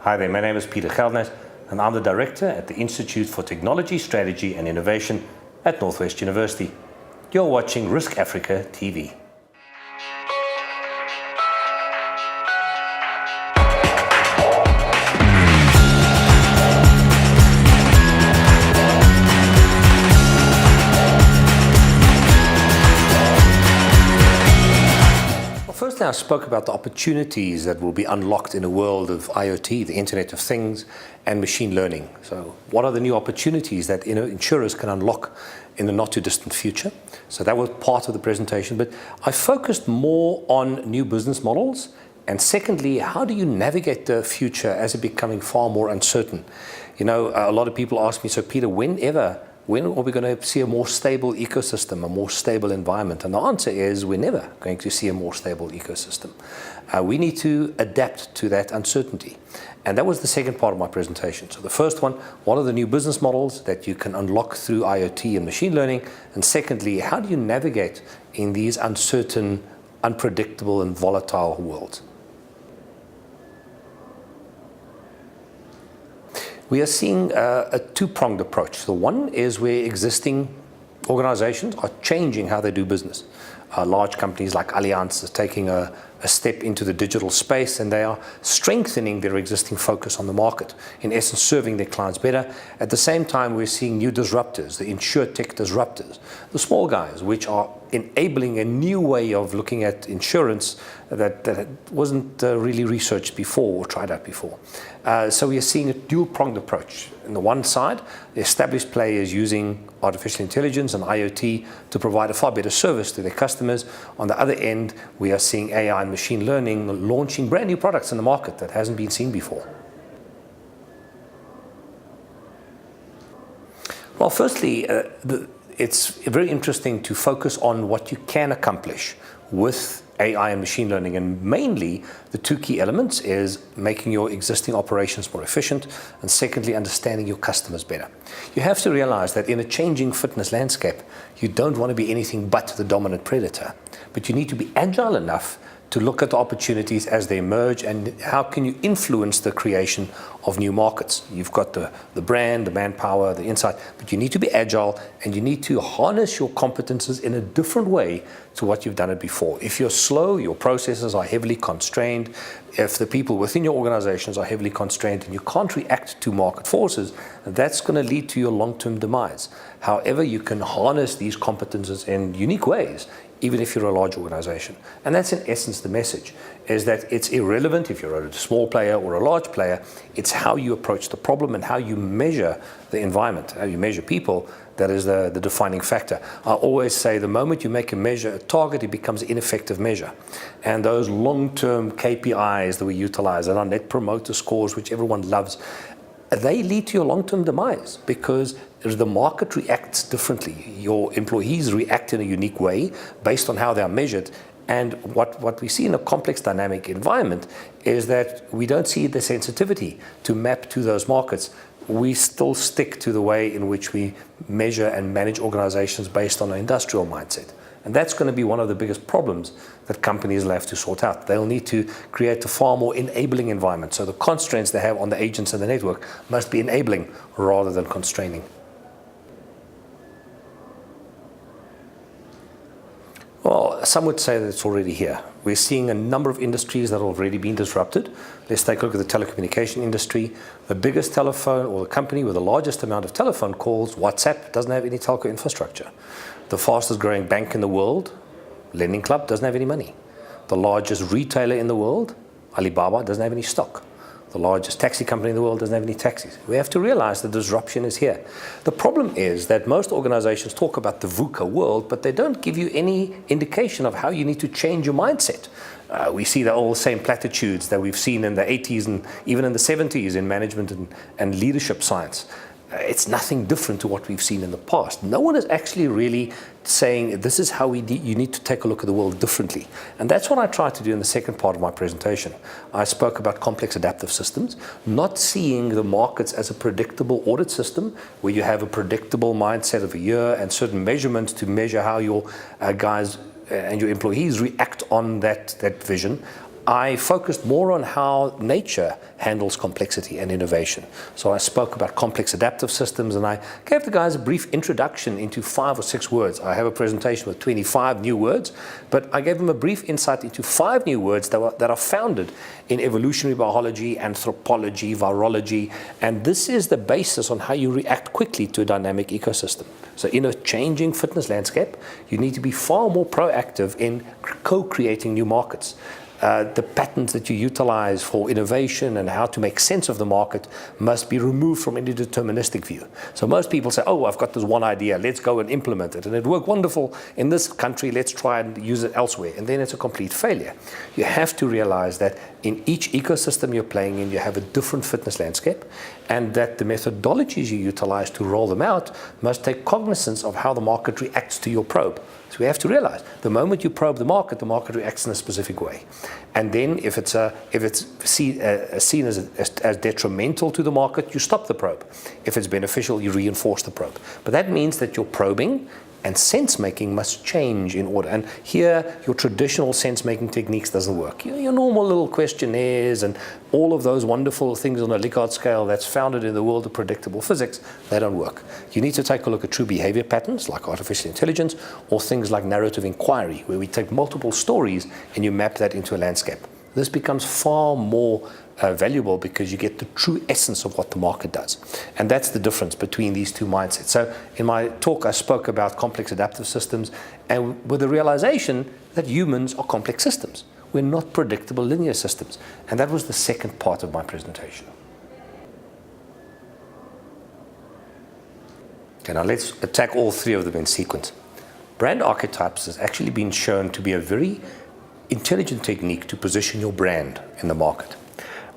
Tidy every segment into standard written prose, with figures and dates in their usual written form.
Hi there, my name is Pieter Geldenhuys and I'm the Director at the Institute for Technology, Strategy and Innovation at Northwest University. You're watching Risk Africa TV. Firstly, I spoke about the opportunities that will be unlocked in a world of IoT, the Internet of Things, and machine learning. So what are the new opportunities that insurers can unlock in the not too distant future? So that was part of the presentation, but I focused more on new business models. And secondly, how do you navigate the future as it becoming far more uncertain? You know, a lot of people ask me, so Peter, when are we going to see a more stable ecosystem, a more stable environment? And the answer is we're never going to see a more stable ecosystem. We need to adapt to that uncertainty. And that was the second part of my presentation. So the first one, what are the new business models that you can unlock through IoT and machine learning? And secondly, how do you navigate in these uncertain, unpredictable and volatile worlds? We are seeing a two-pronged approach. The one is where existing organizations are changing how they do business. Large companies like Allianz are taking a step into the digital space, and they are strengthening their existing focus on the market, in essence serving their clients better. At the same time, we're seeing new disruptors, the insurtech disruptors, the small guys, which are enabling a new way of looking at insurance that wasn't really researched before or tried out before. So we are seeing a dual-pronged approach. On the one side, the established players using artificial intelligence and IoT to provide a far better service to their customers. On the other end, we are seeing AI and machine learning launching brand new products in the market that hasn't been seen before. Well, firstly, it's very interesting to focus on what you can accomplish with AI and machine learning, and mainly the two key elements is making your existing operations more efficient, and secondly, understanding your customers better. You have to realize that in a changing fitness landscape, you don't want to be anything but the dominant predator, but you need to be agile enough to look at the opportunities as they emerge and how can you influence the creation of new markets. You've got the brand, the manpower, the insight, but you need to be agile and you need to harness your competences in a different way to what you've done it before. If you're slow, your processes are heavily constrained. If the people within your organizations are heavily constrained and you can't react to market forces, that's going to lead to your long-term demise. However, you can harness these competences in unique ways, even if you're a large organization. And that's in essence the message, is that it's irrelevant if you're a small player or a large player. It's how you approach the problem and how you measure the environment, how you measure people, that is the defining factor. I always say the moment you make a target, it becomes an ineffective measure. And those long-term KPIs that we utilize and our net promoter scores, which everyone loves, they lead to your long-term demise because the market reacts differently. Your employees react in a unique way based on how they are measured. And what we see in a complex dynamic environment is that we don't see the sensitivity to map to those markets. We still stick to the way in which we measure and manage organizations based on an industrial mindset. And that's going to be one of the biggest problems that companies will have to sort out. They'll need to create a far more enabling environment. So the constraints they have on the agents and the network must be enabling rather than constraining. Well, some would say that it's already here. We're seeing a number of industries that have already been disrupted. Let's take a look at the telecommunication industry. The biggest telephone, or the company with the largest amount of telephone calls, WhatsApp, doesn't have any telco infrastructure. The fastest growing bank in the world, Lending Club, doesn't have any money. The largest retailer in the world, Alibaba, doesn't have any stock. The largest taxi company in the world doesn't have any taxis. We have to realize the disruption is here. The problem is that most organizations talk about the VUCA world, but they don't give you any indication of how you need to change your mindset. We see the all same platitudes that we've seen in the 80s and even in the 70s in management and leadership science. It's nothing different to what we've seen in the past. No one is actually really saying this is how you need to take a look at the world differently. And that's what I tried to do in the second part of my presentation. I spoke about complex adaptive systems, not seeing the markets as a predictable audit system where you have a predictable mindset of a year and certain measurements to measure how your guys and your employees react on that vision. I focused more on how nature handles complexity and innovation. So I spoke about complex adaptive systems, and I gave the guys a brief introduction into 5 or 6 words. I have a presentation with 25 new words, but I gave them a brief insight into 5 new words that are founded in evolutionary biology, anthropology, virology, and this is the basis on how you react quickly to a dynamic ecosystem. So in a changing fitness landscape, you need to be far more proactive in co-creating new markets. The patterns that you utilize for innovation and how to make sense of the market must be removed from any deterministic view. So most people say, oh, I've got this one idea, let's go and implement it. And it worked wonderful in this country, let's try and use it elsewhere. And then it's a complete failure. You have to realize that in each ecosystem you're playing in, you have a different fitness landscape, and that the methodologies you utilize to roll them out must take cognizance of how the market reacts to your probe. So we have to realize the moment you probe the market reacts in a specific way. And then if it's seen as detrimental to the market, you stop the probe. If it's beneficial, you reinforce the probe. But that means that your probing and sense-making must change in order. And here, your traditional sense-making techniques doesn't work. Your normal little questionnaires and all of those wonderful things on a Likert scale that's founded in the world of predictable physics, they don't work. You need to take a look at true behavior patterns like artificial intelligence, or things like narrative inquiry, where we take multiple stories and you map that into a landscape. This becomes far more valuable because you get the true essence of what the market does. And that's the difference between these two mindsets. So in my talk, I spoke about complex adaptive systems, and with the realization that humans are complex systems. We're not predictable linear systems. And that was the second part of my presentation. Okay, now let's attack all 3 of them in sequence. Brand archetypes has actually been shown to be a very intelligent technique to position your brand in the market.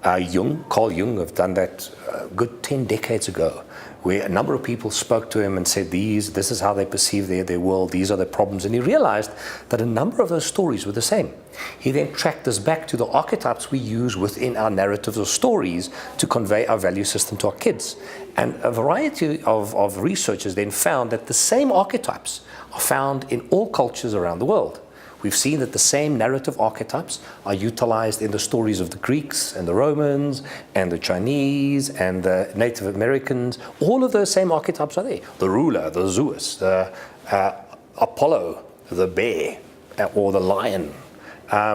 Carl Jung have done that a good 10 decades ago, where a number of people spoke to him and said, this is how they perceive their world, these are their problems. And he realized that a number of those stories were the same. He then tracked us back to the archetypes we use within our narratives or stories to convey our value system to our kids. And a variety of researchers then found that the same archetypes are found in all cultures around the world. We've seen that the same narrative archetypes are utilized in the stories of the Greeks and the Romans and the Chinese and the Native Americans. All of those same archetypes are there. The ruler, the Zeus, the Apollo, the bear, or the lion.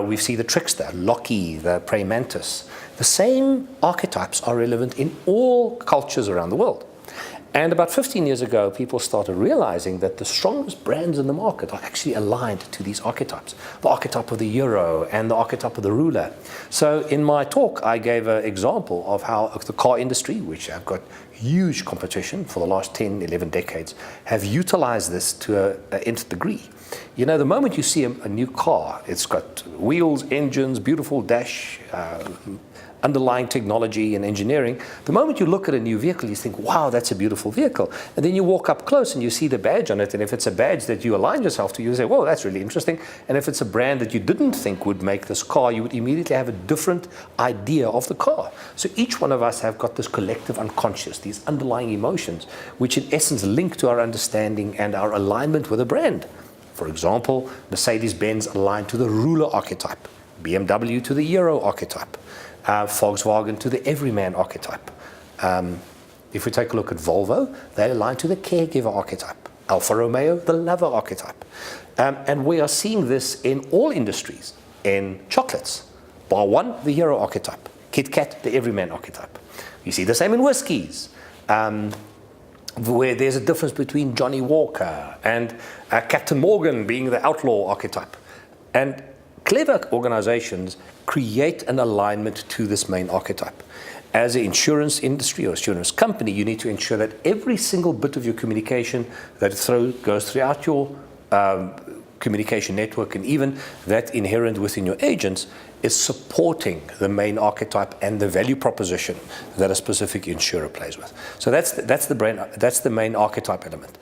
We see the trickster, Loki, the praying mantis. The same archetypes are relevant in all cultures around the world. And about 15 years ago, people started realizing that the strongest brands in the market are actually aligned to these archetypes. The archetype of the hero and the archetype of the ruler. So in my talk, I gave an example of how the car industry, which have got huge competition for the last 10, 11 decades, have utilized this to an nth degree. You know, the moment you see a new car, it's got wheels, engines, beautiful dash, underlying technology and engineering. The moment you look at a new vehicle, you think, wow, that's a beautiful vehicle. And then you walk up close and you see the badge on it. And if it's a badge that you align yourself to, you say, whoa, that's really interesting. And if it's a brand that you didn't think would make this car, you would immediately have a different idea of the car. So each one of us have got this collective unconscious, these underlying emotions, which in essence link to our understanding and our alignment with a brand. For example, Mercedes-Benz aligned to the ruler archetype, BMW to the hero archetype, Volkswagen to the everyman archetype. If we take a look at Volvo, they align to the caregiver archetype. Alfa Romeo, the lover archetype. And we are seeing this in all industries. In chocolates, Bar One, the hero archetype. Kit Kat, the everyman archetype. You see the same in whiskies, where there's a difference between Johnny Walker and Captain Morgan being the outlaw archetype. And clever organizations create an alignment to this main archetype. As an insurance industry or insurance company, you need to ensure that every single bit of your communication that goes throughout your communication network, and even that inherent within your agents, is supporting the main archetype and the value proposition that a specific insurer plays with. So that's the main archetype element.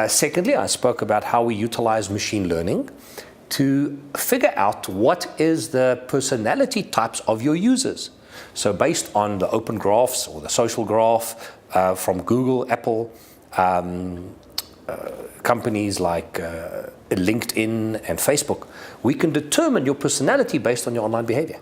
Secondly, I spoke about how we utilize machine learning to figure out what is the personality types of your users. So based on the open graphs or the social graph from Google, Apple, companies like LinkedIn and Facebook, we can determine your personality based on your online behavior.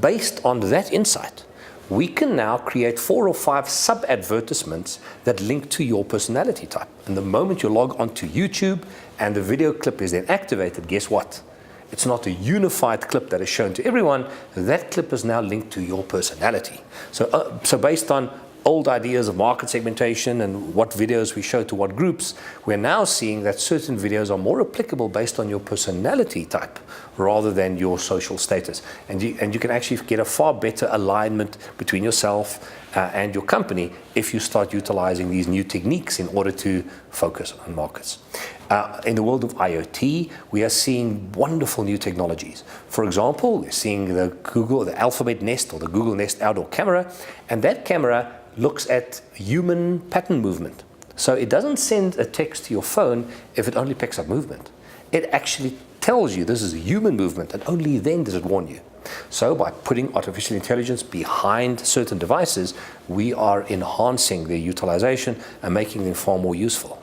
Based on that insight, we can now create 4 or 5 sub-advertisements that link to your personality type. And the moment you log onto YouTube and the video clip is then activated, guess what? It's not a unified clip that is shown to everyone. That clip is now linked to your personality. So based on old ideas of market segmentation and what videos we show to what groups, we're now seeing that certain videos are more applicable based on your personality type rather than your social status. And you can actually get a far better alignment between yourself and your company if you start utilizing these new techniques in order to focus on markets. In the world of IoT, we are seeing wonderful new technologies. For example, we're seeing the Alphabet Nest or the Google Nest outdoor camera, and that camera looks at human pattern movement. So it doesn't send a text to your phone if it only picks up movement. It actually tells you this is a human movement, and only then does it warn you. So by putting artificial intelligence behind certain devices, we are enhancing their utilization and making them far more useful.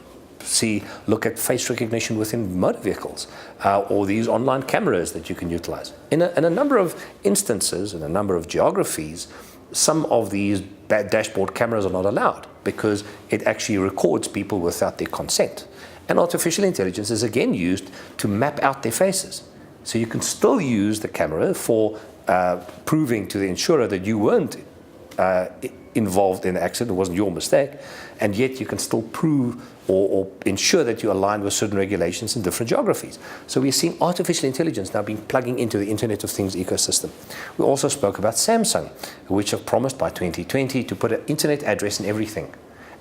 Look at face recognition within motor vehicles, or these online cameras that you can utilize. In a number of instances, in a number of geographies, some of these dashboard cameras are not allowed because it actually records people without their consent. And artificial intelligence is again used to map out their faces. So you can still use the camera for proving to the insurer that you weren't involved in the accident, it wasn't your mistake, and yet you can still prove or ensure that you align with certain regulations in different geographies. So we're seeing artificial intelligence now being plugging into the Internet of Things ecosystem. We also spoke about Samsung, which have promised by 2020 to put an internet address in everything.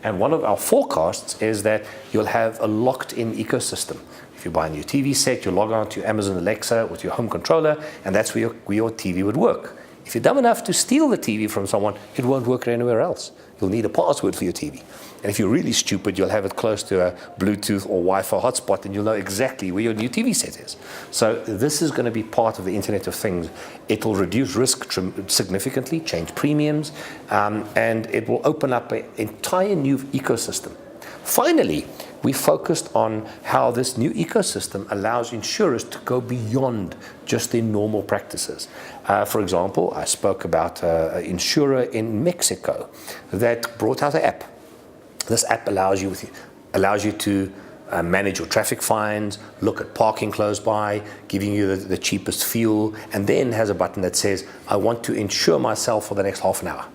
And one of our forecasts is that you'll have a locked-in ecosystem. If you buy a new TV set, you log on to Amazon Alexa with your home controller, and that's where your TV would work. If you're dumb enough to steal the TV from someone, it won't work anywhere else. You'll need a password for your TV. And if you're really stupid, you'll have it close to a Bluetooth or Wi-Fi hotspot, and you'll know exactly where your new TV set is. So this is going to be part of the Internet of Things. It will reduce risk significantly, change premiums, and it will open up an entire new ecosystem. Finally, we focused on how this new ecosystem allows insurers to go beyond just their normal practices. For example, I spoke about an insurer in Mexico that brought out an app. This app allows you to manage your traffic fines, look at parking close by, giving you the cheapest fuel, and then has a button that says, I want to insure myself for the next half an hour.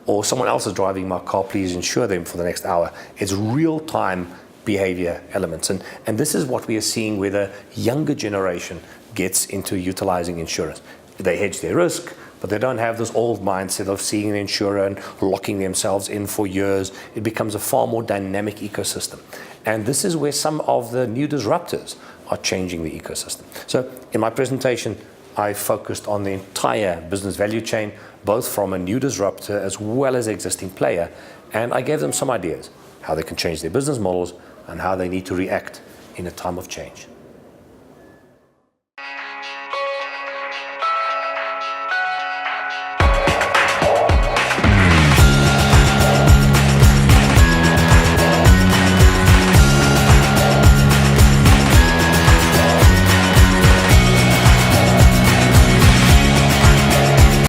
Or someone else is driving my car, please insure them for the next hour. It's real-time behavior elements. And this is what we are seeing where the younger generation gets into utilizing insurance. They hedge their risk, but they don't have this old mindset of seeing an insurer and locking themselves in for years. It becomes a far more dynamic ecosystem. And this is where some of the new disruptors are changing the ecosystem. So in my presentation, I focused on the entire business value chain, both from a new disruptor as well as existing player. And I gave them some ideas, how they can change their business models and how they need to react in a time of change.